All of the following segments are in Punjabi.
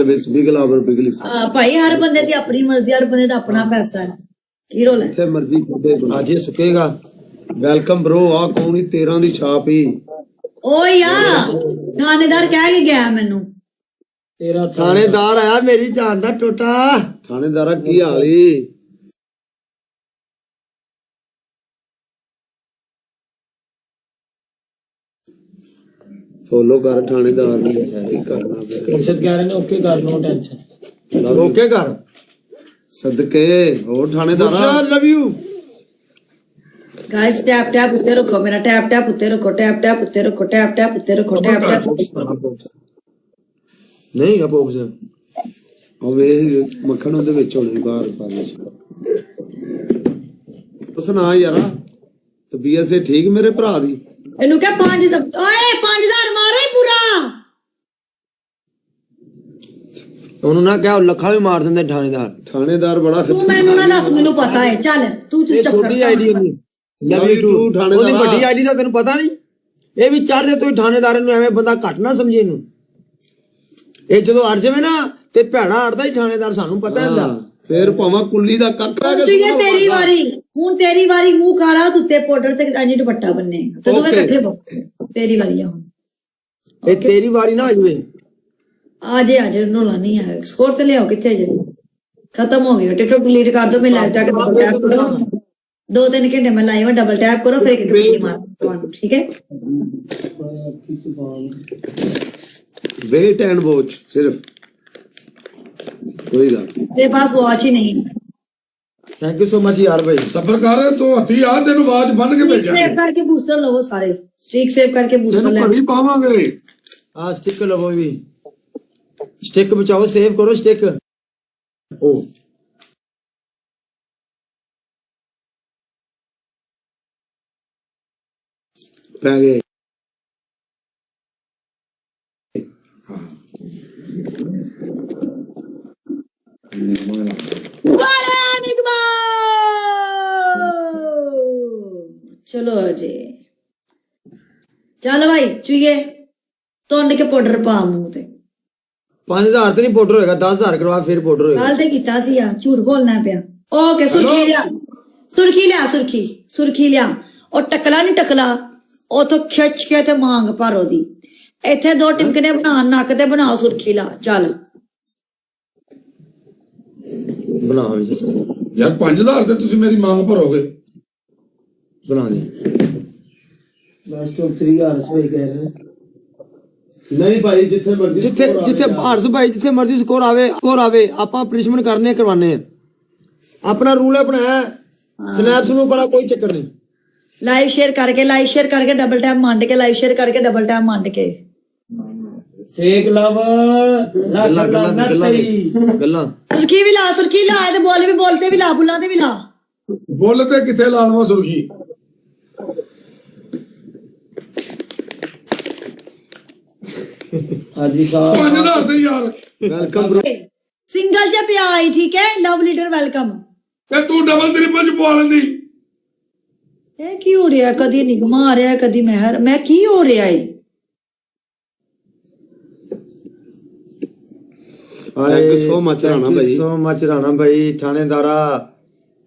ਚੱਲ ਬਸ ਬਿਗਲਾਵਰ ਬਿਗਲੀ ਭਾਈ ਹਰ ਬੰਦੇ ਦੀ ਆਪਣੀ ਮਰਜ਼ੀ, ਹਰ ਬੰਦੇ ਦਾ ਆਪਣਾ ਪੈਸਾ ਹੈ। ਕੀ ਰੋਲ ਹੈ? ਜਿੱਥੇ ਮਰਜ਼ੀ ਅੱਜ ਇਹ ਸੁੱਕੇਗਾ। Welcome bro. ਆ ਕੌਣ ਹੀ 13 ਦੀ ਛਾਪ ਹੀ ਓਏ ਯਾ ਥਾਣੇਦਾਰ ਕਹਿ ਕੇ ਗਿਆ ਮੈਨੂੰ। ਤੇਰਾ ਥਾਣੇਦਾਰ ਆਇਆ ਮੇਰੀ ਜਾਨ ਦਾ ਟੋਟਾ। ਥਾਣੇਦਾਰਾ ਕੀ ਹਾਲ ਈ? ਫੋਲੋ ਕਰ ਥਾਣੇਦਾਰ ਨੂੰ ਕਰਨਾ ਇਰਸ਼ਦ ਕਹਿ ਰਹੇ ਨੇ ਓਕੇ ਕਰ, ਨੋ ਟੈਨਸ਼ਨ। ਓਕੇ ਕਰ ਸਦਕੇ। ਹੋਰ ਥਾਣੇਦਾਰਾ love you guys tap tap उत्ते रखो, मेरा टैप टैप उत्ते रखो, टैप टैप उत्ते रखो, टैप टैप उत्ते रखो, टैप टैप ਨਹੀਂ ਆ ਬੋਕਸ ਉਹ ਵੇ ਮੱਖਣ ਉਹਦੇ ਵਿੱਚ ਹੋਣੇ ਬਾਹਰ ਪਾਲੇ ਸੁਣਾ ਯਾਰਾ ਤਬੀਅਤ ਸੇ ਠੀਕ ਮੇਰੇ ਭਰਾ ਦੀ? ਇਹਨੂੰ ਕਹ 5 ਓਏ 5000 ਮਾਰੇ ਪੂਰਾ। ਉਹਨੂੰ ਨਾ ਕਹਿ, ਲੱਖਾਂ ਵੀ ਮਾਰ ਦਿੰਦੇ ਥਾਣੇਦਾਰ ਬੜਾ ਤੂੰ ਮੈਨੂੰ ਨਾ ਦੱਸ, ਮੈਨੂੰ ਪਤਾ ਹੈ। ਚੱਲ ਤੂੰ ਚੁੱਪ ਕਰ। ਛੋਟੀ ਆਈਡੀ ਨਹੀਂ ਲਵ ਯੂ ਟੂ ਉਹਦੀ ਵੱਡੀ ਆਈਡੀ ਦਾ ਤੈਨੂੰ ਪਤਾ ਨਹੀਂ। ਇਹ ਵੀ ਚੜਦੇ ਤੂੰ ਥਾਣੇਦਾਰ ਨੂੰ ਐਵੇਂ ਬੰਦਾ ਘੱਟ ਨਾ ਸਮਝੇ ਇਹਨੂੰ। ਇਹ ਜਦੋਂ ਅੜ ਜਾਵੇ ਨਾ ਤੇ ਭੈੜਾ ਅੜਦਾ ਹੀ ਥਾਣੇਦਾਰ, ਸਾਨੂੰ ਪਤਾ ਹੁੰਦਾ। ਫੇਰ ਭਾਵੇਂ ਕੁੱਲੀ ਦਾ ਕੱਕਾ ਤੇਰੀ ਵਾਰੀ ਹੁਣ, ਤੇਰੀ ਵਾਰੀ ਮੂੰਹ ਕਾਲਾ ਤੁੱਤੇ ਪਾਊਡਰ ਤੇ ਅਜੀ ਦੁਪੱਟਾ ਬੰਨੇਗਾ ਤੇ ਦੋਵੇਂ ਇਕੱਠੇ ਬੋ। ਤੇਰੀ ਵਾਰੀ ਆ ਹੁਣ। ਇਹ ਤੇਰੀ ਵਾਰੀ ਨਾ ਆ ਜਾਵੇ। ਆ ਜੇ ਨੋਲਾ ਨਹੀਂ ਹੈ। ਸਕੋਰ ਤੇ ਲਿਆਓ। ਕਿੱਥੇ ਜੇ खत्म हो गया। टिकटॉक डिलीट कर दो। मैं लाइव तक डबल टैप करो, 2-3 घंटे में लाइव है, डबल टैप करो फिर एक वीडियो मारो। ठीक है, वेट एंड वॉच सिर्फ, कोई गल मेरे पास वॉच ही नहीं। थैंक यू सो मच यार भाई। सबर कर तू हथी आ तेन वाच बन के भेजा। सेव करके बूस्टर लो सारे, स्टिक सेव करके बूस्टर ले घड़ी पावांगे। हां स्टिक लवो भी, स्टिक बचाओ, सेव करो स्टिक। ओ पै गए। चलो अजय चल भाई चुईए तोंड के पाउडर पा मुंह ते। 5000 ਤੇ ਨਹੀਂ ਪਾਊਡਰ ਹੋਏਗਾ, 10000 ਕਰਵਾ ਫਿਰ ਪਾਊਡਰ ਹੋਏਗਾ। ਕੱਲ ਤੇ ਕੀਤਾ ਸੀ ਆ, ਝੂਠ ਬੋਲਣਾ ਪਿਆ। ਓਕੇ ਸੁਰਖੀ ਲਿਆ, ਸੁਰਖੀ ਲਿਆ, ਸੁਰਖੀ ਲਿਆ। ਉਹ ਟਕਲਾ ਨਹੀਂ ਟਕਲਾ, ਉਥੋਂ ਖਿੱਚ ਕੇ ਤੇ ਮੰਗ ਭਰ ਉਹਦੀ। ਇੱਥੇ 2 ਟਿਮਕਨੇ ਬਣਾ, ਨੱਕ ਤੇ ਬਣਾਓ ਸੁਰਖੀ ਲਾ। ਚੱਲ ਬਣਾਓ ਯਾਰ 5000 ਤੇ ਤੁਸੀਂ ਮੇਰੀ ਮੰਗ ਭਰੋਗੇ। ਬਣਾ ਦੇ। ਲਾਸਟ 3000 ਸਹੀ ਕਹਿ ਰਹੇ नहीं भाई जिथे मर्जी, जिथे भारत भाई जिथे मर्जी स्कोर आवे ਆਪਾਂ ਪਨਿਸ਼ਮੈਂਟ ਕਰਨੇ ਕਰਵਾने अपना रूल है बनाया। स्नैप ਨੂੰ बड़ा कोई चक्कर नहीं। लाइव शेयर करके डबल टैप मांड के, लाइव शेयर करके डबल टैप मांड के। फेक लव गल्ला सुर्खी भी ला ते बोल भी बोलते भी ला, बुलाते भी ला। बोलते किथे ला लवा सुर्खी? हाजी साहब 5000 ਤੇ ਯਾਰ। Welcome bro. सिंगल च पिया आई, ठीक है, लव लीडर वेलकम। ਤੇ ਤੂੰ ਡਬਲ ਟ੍ਰਿਪਲ ਚ ਪਵਾ ਲੈਂਦੀ। ਇਹ ਕੀ ਹੋ ਰਿਹਾ? ਕਦੀ ਨਿਗਮਾ ਆ ਰਿਹਾ, ਕਦੀ ਮਹਿਰ। ਮੈਂ ਕੀ ਹੋ ਰਿਹਾ ਏ? Thank you so much Rana भाई, सो मच राणा भाई। थानेदारा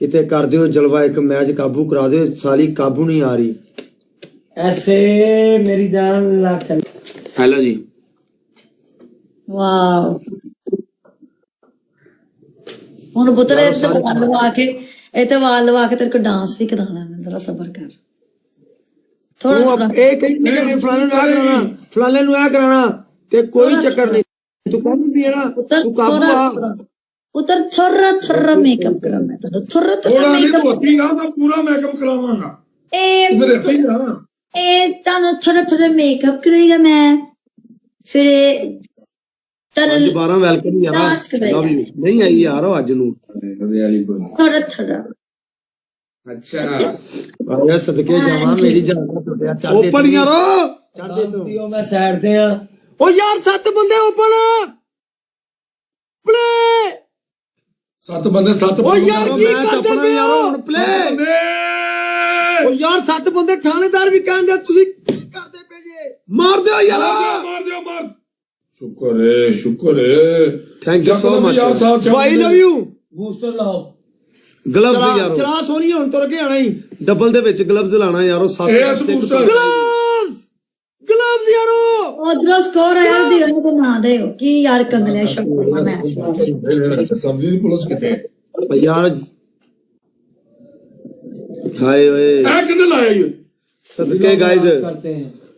किते कर दियो जलवा, एक मैच काबू करा दियो, साली काबू नहीं आ रही। ऐसे मेरी जान लाख। हेलो जी। ਵਾਓ ਹੁਣ ਪੁੱਤਰੇ ਵਾਲ ਲਵਾ ਕੇ, ਇੱਥੇ ਵਾਲ ਲਵਾ ਕੇ ਤੇਰੇ ਕੋ ਡਾਂਸ ਵੀ ਕਰਾਣਾ। ਮੈਂ ਜ਼ਰਾ ਸਬਰ ਕਰ ਥੋੜਾ। ਇਹ ਕਈ ਨਹੀਂ ਫਲਾਣੇ ਨੂੰ ਆ ਕਰਾਣਾ ਤੇ ਕੋਈ ਚੱਕਰ ਨਹੀਂ। ਤੂੰ ਕੰਮ ਵੀ ਹੈ ਨਾ, ਤੂੰ ਕਾਬੂ ਆ। ਪੁੱਤਰ ਥੋੜਾ ਮੇਕਅਪ ਕਰਾਣਾ ਤੈਨੂੰ, ਥੋੜਾ ਮੇਕਅਪ ਹੋਤੀ ਨਾ, ਮੈਂ ਪੂਰਾ ਮੇਕਅਪ ਕਰਾਵਾਂਗਾ। ਇਹ ਮੇਰੇ ਇੱਥੇ ਹੀ ਰਹਿਣਾ। ਇਹ ਤੁਹਾਨੂੰ ਥੋੜਾ ਮੇਕਅਪ ਕਰੇਗਾ ਮੈਂ, ਫਿਰ ਤਰਨ 12 वेलकम यार, लव यू। नहीं आई यार आज नु थोड़ा अच्छा आया सदके जावा मेरी जान का टुटिया। चढ़ ओपन यार, चढ़ दे तू। मैं साइड ते आ। ओ यार 7 बंदे ओपन प्ले। 7 ਬੰਦੇ 7 ओ यार की करदे पे यार हुन प्ले। ओ यार 7 बंदे थानेदार भी कहंदे ਤੁਸੀਂ ਕੀ ਕਰਦੇ ਪਏ ਜੇ? मार दो यार, मार दियो मार। शुक्र है Thank you so much. Bhai love you booster लाओ ਗਲਵਜ਼ ਯਾਰੋ ਚਲਾ ਸੋਨੀ ਹੁਣ ਤੁਰ ਕੇ ਆਣਾ ਹੀ ਡਬਲ ਦੇ ਵਿੱਚ ਗਲਵਜ਼ ਲਾਣਾ ਯਾਰੋ 7 ਇਹ ਬੂਸਟਰ ਗਲਵਜ਼ ਯਾਰੋ ਉਧਰੋਂ ਸਕੋਰ ਆਇਆ ਦੀ ਉਹਨੂੰ ਤਾਂ ਨਾ ਦਿਓ ਕੀ ਯਾਰ ਕੰਦਲੇ ਸ਼ੌਕ ਮੈਚ सब्जी की पुलिस कितने ਯਾਰ ਹਾਏ ਓਏ कितने लाया ये ਸਦਕੇ ਗਾਇਦ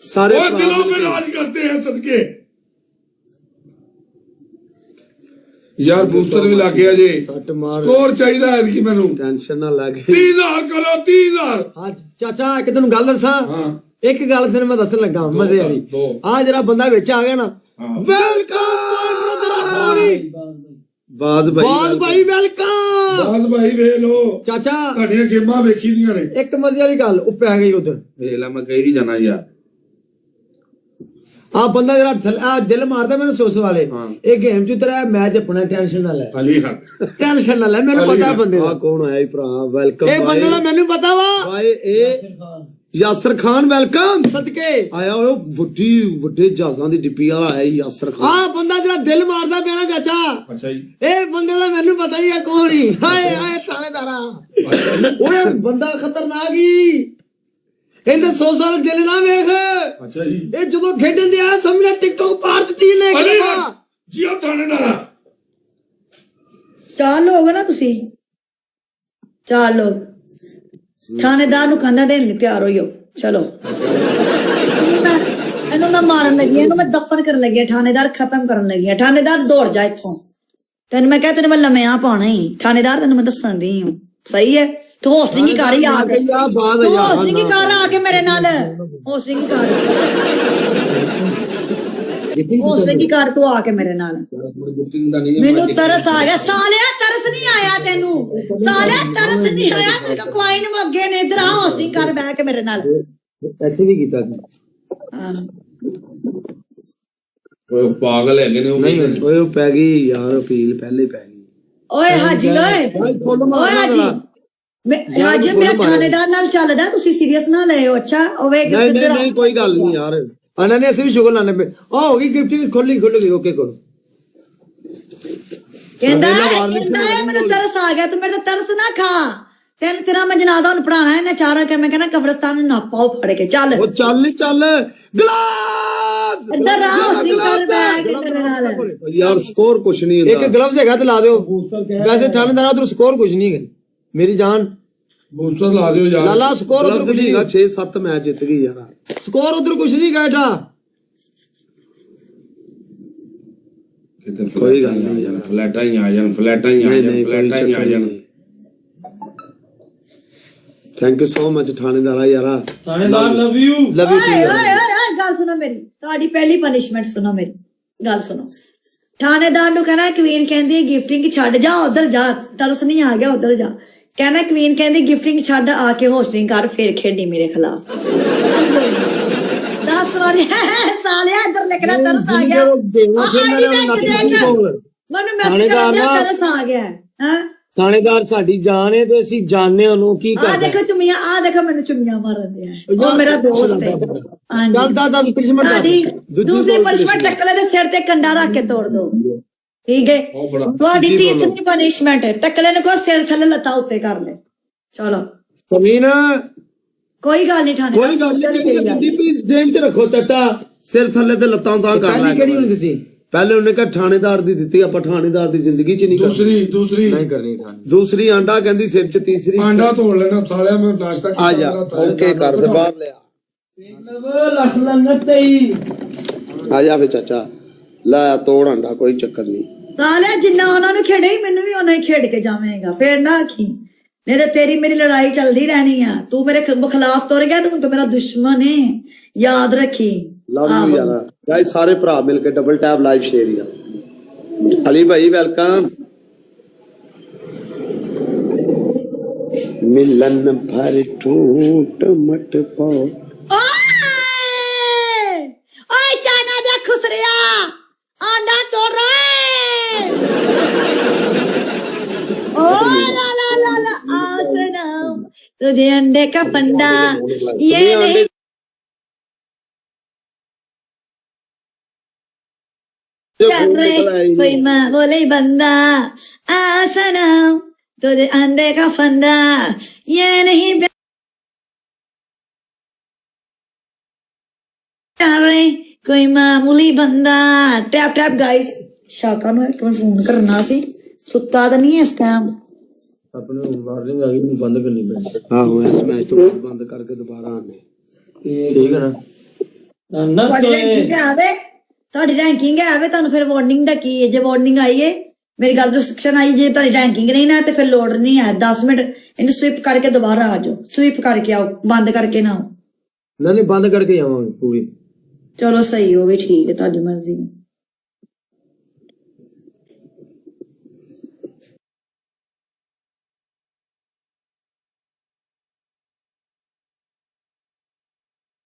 ਸਾਰੇ और ਭਰਾ दिलों पे राज करते हैं सदके यार बूस्टर भी लग गया जी ਸੱਟ ਮਾਰ स्कोर चाहिए है कि मैनू ਟੈਨਸ਼ਨ ਨਾ ਲੱਗੇ 30,000 करो 30,000 ਹਾਂ ਚਾਚਾ ਇੱਕ ਤੈਨੂੰ ਗੱਲ ਦੱਸਾਂ ਹਾਂ ਇੱਕ ਗੱਲ ਤੈਨੂੰ ਮੈਂ ਦੱਸਣ ਲੱਗਾ ਮਜ਼ੇ ਵਾਲੀ ਦੋ। ਆ ਜਿਹੜਾ ਬੰਦਾ ਵਿੱਚ ਆ ਗਿਆ ਨਾ ਹਾਂ। ਵੈਲਕਮ ਬਾਜ਼ ਬਾਦ ਭਾਈ ਭਾਈ ਵੈਲਕਮ बस भाई वे लो ਚਾਚਾ ਤੁਹਾਡੀਆਂ ਗੇਮਾਂ ਵੇਖੀ ਦੀਆਂ ਨੇ ਇੱਕ ਮਜ਼ੇ ਵਾਲੀ ਗੱਲ ਉਹ ਪੈ ਗਈ ਉਧਰ ਵੇਖ ਲੈ ਮੈਂ ਕਹੀ ਵੀ ਜਾਣਾ ਯਾਰ ਆ ਬੰਦਾ ਜਿਹੜਾ ਦਿਲ ਮਾਰਦਾ ਮੈਨੂੰ ਸੋਸ ਵਾਲੇ ਹਾਂ। ਇਹ ਗੇਮ ਚ ਉਤਰਿਆ ਮੈਚ ਆਪਣਾ ਟੈਨਸ਼ਨ ਨਾ ਲੈ ਅਲੀ ਹੱਕ ਟੈਨਸ਼ਨ ਨਾ ਲੈ ਮੈਨੂੰ ਪਤਾ ਬੰਦੇ ਆ ਦਾ ਕੌਣ ਆਇਆ ਈ ਭਰਾ ਵੈਲਕਮ ਇਹ ਬੰਦੇ ਦਾ ਮੈਨੂੰ ਪਤਾ ਵਾ ਭਾਈ ਇਹ ਯਾਸਰ ਖਾਨ ਵੈਲਕਮ ਸਦਕੇ ਆਇਆ ਉਹ ਵੱਡੇ ਜਹਾਜ਼ਾਂ ਦੀ ਡਿੱਪੀ ਵਾਲਾ ਆਇਆ ਈ ਯਾਸਰ ਖਾਨ ਆ ਬੰਦਾ ਜਿਹੜਾ ਦਿਲ ਮਾਰਦਾ ਪਿਆ ਨਾ ਚਾਚਾ ਅੱਛਾ ਜੀ ਇਹ ਬੰਦੇ ਦਾ ਮੈਨੂੰ ਪਤਾ ਹੀ ਆ ਕੌਣ ਹੀ ਹਾਏ ਹਾਏ ਥਾਣੇਦਾਰਾ ਓਏ ਬੰਦਾ ਖਤਰਨਾਕ ਹੀ ਇਹਦੇ 100 ਸਾਲ ਦਿਲ ਨਾ ਵੇਖ ਅੱਛਾ ਜੀ ਇਹ ਜਦੋਂ ਖੇਡਣ ਦੇ ਆ ਸਮਝਣਾ ਟਿਕਟੋਕ ਪਾਰ ਦਿੱਤੀ ਨੇ ਅਲੀ ਹੱਕ ਜੀ ਆ ਥਾਣੇਦਾਰਾ 4 ਲੋਗ ਨਾ ਤੁਸੀਂ 4 ਲੋਗ ਥਾਣੇਦਾਰ ਨੂੰ ਕੰधा ਦੇਣ ਲਈ ਤਿਆਰ ਹੋਇਓ ਚਲੋ ਇਹਨੂੰ ਮੈਂ ਮਾਰਨ ਲੱਗੀ ਇਹਨੂੰ ਮੈਂ ਦਫਨ ਕਰਨ ਲੱਗੀ ਥਾਣੇਦਾਰ ਖਤਮ ਕਰਨ ਲੱਗੀ ਥਾਣੇਦਾਰ ਦੌੜ ਜਾ ਇੱਥੋਂ ਤੈਨੂੰ ਮੈਂ ਤੈਨੂੰ ਮੈਂ ਲੰਮਿਆਂ ਪਾਉਣਾ ਹੀ ਥਾਣੇਦਾਰ ਤੈਨੂੰ ਮੈਂ ਦੱਸਣ ਦੀ ਹਾਂ ਸਹੀ ਹੈ ਤੂੰ ਹੋਸਟਿੰਗ ਹੀ ਕਰ ਹੀ ਆ ਕੇ ਆ ਬਾਤ ਤੂੰ ਹੋਸਟਿੰਗ ਹੀ ਕਰ ਆ ਕੇ ਮੇਰੇ ਨਾਲ ਹੋਸਟਿੰਗ ਹੀ ਕਰ ਹੋਸਟਿੰਗ ਹੀ ਕਰ ਤੂੰ ਆ ਕੇ ਮੇਰੇ ਨਾਲ ਮੈਨੂੰ ਤਰਸ ਆ ਗਿਆ ਸਾਲਿਆ ਤਰਸ ਨਹੀਂ ਆਇਆ ਤੈਨੂੰ ਸਾਲਿਆ ਤਰਸ ਨਹੀਂ ਆਇਆ ਤੇਰੇ ਕੋ ਕੋਇਨ ਮੰਗੇ ਨੇ ਇਧਰ ਆ ਹੋਸਟਿੰਗ ਕਰ ਬਹਿ ਕੇ ਮੇਰੇ ਨਾਲ ਇੱਥੇ ਵੀ ਕੀਤਾ ਤੂੰ ਹਾਂ। ਓਏ ਪਾਗਲ ਹੈਗੇ ਨੇ ਉਹ ਨਹੀਂ ਓਏ ਉਹ ਪੈ ਗਈ ਯਾਰ ਅਪੀਲ ਪਹਿਲੇ ਹੀ ਪੈ ਗਈ ਓਏ ਹਾਜੀ ਓਏ ਹਾਜੀ ਹਾਜੀ ਮੇਰਾ ਥਾਣੇਦਾਰ ਨਾਲ ਚੱਲਦਾ ਤੁਸੀਂ ਸੀਰੀਅਸ ਨਾ ਲਿਓ ਅੱਛਾ ਉਹ ਵੇਖ ਨਹੀਂ ਕੋਈ ਗੱਲ ਨਹੀਂ ਯਾਰ ਅਨਾਂ ਨੇ ਅਸੀਂ ਵੀ ਸ਼ੁਗਰ ਲਾਣੇ ਪਏ ਆ ਹੋ ਗਈ ਗਿਫਟਿੰਗ ਖੁੱਲ ਗਈ ਓਕੇ ਕਰੋ ਕਹਿੰਦਾ ਮੈਨੂੰ ਤਰਸ ਆ ਗਿਆ ਤੂੰ ਮੇਰੇ ਤੇ ਤਰਸ ਨਾ ਖਾ ਤੇਰਾ ਮੈਂ ਜਨਾਜ਼ਾ ਹੁਣ ਪੜਾਣਾ ਇਹਨੇ ਚਾਰਾਂ ਕੇ ਮੈਂ ਕਹਿੰਦਾ ਕਬਰਸਤਾਨ ਨੂੰ ਨਾਪਾਓ ਫੜ ਕੇ ਚੱਲ ਉਹ ਚੱਲ ਗਲਾਸ ਇੱਧਰ ਆ ਹੋਸਟਿੰਗ ਕਰ ਬੈਠ ਕੇ ਮੇਰੇ ਨਾਲ ਯਾਰ ਸਕੋਰ ਕੁਛ ਨਹੀਂ ਇੱਕ ਹੁੰਦਾ ਗਲਵਸ ਹੈਗਾ ਤੇ ਲਾ ਦਿਓ ਵੈਸੇ ਥਾਣੇਦਾਰ ਉਧਰ ਸਕੋਰ ਕੁਝ ਨਹੀਂ ਹੈ ਮੇਰੀ ਜਾਨ ਬੂਸਟਰ ਲਾ ਦਿਓ ਯਾਰ ਲਾਲਾ ਸਕੋਰ ਉਧਰ ਗਲਵਜ਼ ਕੁਝ ਨਹੀਂ ਸੀਗਾ 6-7 ਮੈਚ ਜਿੱਤ ਗਈ ਯਾਰ ਸਕੋਰ ਉਧਰ ਕੁਝ ਨਹੀਂ ਗਾਇਟਾ ਕਿਤੇ ਕੋਈ ਗੱਲ ਨਹੀਂ ਯਾਰ ਫਲੈਟਾਂ ਹੀ ਆ ਜਾਣ ਫਲੈਟਾਂ ਹੀ ਆ ਜਾਣ ਫਲੈਟਾਂ ਹੀ ਆ ਜਾਣ ਥੈਂਕ ਯੂ ਸੋ ਮਚ ਥਾਣੇਦਾਰਾ ਯਾਰਾ ਥਾਣੇਦਾਰ ਲਵ ਯੂ ਓਏ ਗੱਲ ਸੁਣੋ ਮੇਰੀ ਤੁਹਾਡੀ ਪਹਿਲੀ ਪਨਿਸ਼ਮੈਂਟ ਸੁਣੋ ਮੇਰੀ ਗੱਲ ਸੁਣੋ ਥਾਣੇਦਾਰ ਨੂੰ ਕਹਿਣਾ ਕਵੀਨ ਕਹਿੰਦੀ ਗਿਫਟਿੰਗ ਛੱਡ ਜਾ ਉਧਰ ਜਾ ਤਰਸ ਨਹੀਂ ਆ ਗਿਆ ਉਧਰ ਜਾ ਕਹਿਣਾ ਕਵੀਨ ਕਹਿੰਦੀ ਗਿਫਟਿੰਗ ਛੱਡ ਆ ਕੇ ਹੋਸਟਿੰਗ ਕਰ ਫੇਰ ਖੇਡੀ ਮੇਰੇ ਖਿਲਾਫ 10 ਵਾਰੀ ਸਾਲਿਆ ਇੱਧਰ ਲਿਖਣਾ ਤਰਸ ਆ ਗਿਆ ਮੈਨੂੰ ਮੈਸੇਜ ਕਰਦਾ ਤਰਸ ਆ ਗਿਆ ਹਾਂ ਥਾਣੇਦਾਰ ਸਾਡੀ ਜਾਨ ਹੈ ਤੇ ਅਸੀਂ ਜਾਣਦੇ ਉਹਨੂੰ ਕੀ ਆ ਕਰਦਾ ਦੇਖੋ ਚੁੰਮੀਆਂ ਆ ਦੇਖੋ ਮੈਨੂੰ ਚੁੰਮੀਆਂ ਮਾਰਨ ਦਿਆ ਉਹ ਮੇਰਾ ਦੋਸਤ ਹੈ ਚੱਲ ਦਾ ਪਿਛਮਟ ਤੁਹਾਡੀ ਦੂਸਰੀ ਪਨਿਸ਼ਮੈਂਟ ਟੱਕਲੇ ਦੇ ਸਿਰ ਤੇ ਕੰਡਾ ਰੱਖ ਕੇ ਤੋੜ ਦੋ ਠੀਕ ਹੈ ਤੁਹਾਡੀ ਤੀਸਰੀ ਪਨਿਸ਼ਮੈਂਟ ਹੈ ਟੱਕਲੇ ਨੂੰ ਕੋ ਸਿਰ ਥੱਲੇ ਲੱਤਾਂ ਉੱਤੇ ਕਰ ਲੈ ਚਲੋ ਕਮੀਨ ਕੋਈ ਗੱਲ ਨਹੀਂ ਠਾਣੇ ਕੋਈ ਗੱਲ ਨਹੀਂ ਜਿੰਦੀ ਦੇਣ ਚ ਰੱਖੋ ਚਾਚਾ ਸਿਰ ਥੱਲੇ ਤੇ ਲੱਤਾਂ ਤਾਂ ਕਰ ਲੈ ਕਿਹੜੀ ਹੋਣੀ ਦਿੱਤੀ ਪਹਿਲੇ ਉਹਨੇ ਕਿਹਾ ਥਾਣੇਦਾਰ ਦੀ ਦਿੱਤੀ ਆਪਾਂ ਥਾਣੇਦਾਰ ਦੀ ਜ਼ਿੰਦਗੀ ਚ ਨਹੀਂ ਕਰਨੀ ਦੂਸਰੀ ਨਹੀਂ ਕਰਨੀ ਠਾਣੀ ਦੂਸਰੀ ਆਂਡਾ ਕਹਿੰਦੀ ਸਿਰ ਚ ਤੀਸਰੀ ਆਂਡਾ ਤੋੜ ਲੈਣਾ ਸਾਲਿਆ ਮੈਂ ਨਾਸ਼ਤਾ ਕੀਤਾ ਆ ਜਾ ਓਕੇ ਕਰ ਫੇ ਬਾਹਰ ਲਿਆ ਲੱਖ ਲੰਨਤ ਹੀ ਆ ਜਾ ਫੇ ਚਾਚਾ ਲਾਇਆ ਤੋੜ ਆਂਡਾ ਕੋਈ ਚੱਕਰ ਨਹੀਂ ਤਾਲੇ ਜਿੰਨਾ ਉਹਨਾਂ ਨੂੰ ਖੇਡੇ ਹੀ ਮੈਨੂੰ ਵੀ ਉਹਨਾਂ ਹੀ ਖੇਡ ਕੇ ਜਾਵੇਂਗਾ ਫੇਰ ਨਾ ਆਖੀ ਨਹੀਂ ਤੇ ਤੇਰੀ ਮੇਰੀ ਲੜਾਈ ਚੱਲਦੀ ਰਹਿਣੀ ਆ ਤੂੰ ਮੇਰੇ ਖਿਲਾਫ ਤੁਰ ਗਿਆ ਤੂੰ ਤਾਂ ਮੇਰਾ ਦੁਸ਼ਮਣ ਹੈ ਯਾਦ ਰੱਖੀ ਲਵ ਯੂ ਯਾਰਾ ਗਾਇਸ ਸਾਰੇ ਭਰਾ ਮਿਲ ਕੇ ਡਬਲ ਟੈਪ ਲਾਈਵ ਸ਼ੇਅਰ ਯਾ ਅਲੀ ਭਾਈ ਵੈਲਕਮ ਮਿਲਨ ਭਰ ਟੂਟ ਮਟ ਪੋ ਓਏ ਚਾਨਾ ਦਾ ਖੁਸਰਿਆ ਆਂਡਾ ਤੋੜ ਰੇ ਓ ਲਾ ਲਾ ਲਾ ला आसना तुझे अंडे का पंडा ये नहीं कर रहे कोई माँ बोले बंदा आसना तुझे अंडे का फंदा ये नहीं कर रहे कोई मामूली बंदा टैप टैप गाइस शाका नु एक मिनट फोन करना सी सुत्ता तो नहीं है इस टाइम ਆਪਣੇ ਵਾਰਨਿੰਗ ਆ ਗਈ ਨੂੰ ਬੰਦ ਕਰਨੀ ਪੈਣੀ ਆਹੋ ਇਸ ਮੈਚ ਤੋਂ ਬਾਅਦ ਬੰਦ ਕਰਕੇ ਦੁਬਾਰਾ ਆਣੇ ਠੀਕ ਹੈ ਨਾ ਤੁਹਾਡੀ ਰੈਂਕਿੰਗ ਆਵੇ ਤੁਹਾਡੀ ਰੈਂਕਿੰਗ ਆਵੇ ਤੁਹਾਨੂੰ ਫਿਰ ਵਾਰਨਿੰਗ ਦਾ ਕੀ ਹੈ ਜੇ ਵਾਰਨਿੰਗ ਆਈ ਹੈ ਮੇਰੀ ਗੱਲ ਰਿਸਟ੍ਰਿਕਸ਼ਨ ਆਈ ਜੇ ਤੁਹਾਡੀ ਰੈਂਕਿੰਗ ਨਹੀਂ ਨਾ ਤੇ ਫਿਰ ਲੋਡ ਨਹੀਂ ਹੈ 10 ਮਿੰਟ ਇਹਨੂੰ ਸਵਿਪ ਕਰਕੇ ਦੁਬਾਰਾ ਆ ਜਾਓ ਸਵਿਪ ਕਰਕੇ ਆਓ ਬੰਦ ਕਰਕੇ ਨਾ ਆਓ ਨਹੀਂ ਬੰਦ ਕਰਕੇ ਆਵਾਂਗੇ ਪੂਰੀ ਚਲੋ ਸਹੀ ਹੋਵੇ ਠੀਕ ਹੈ ਤੁਹਾਡੀ ਮਰਜ਼ੀ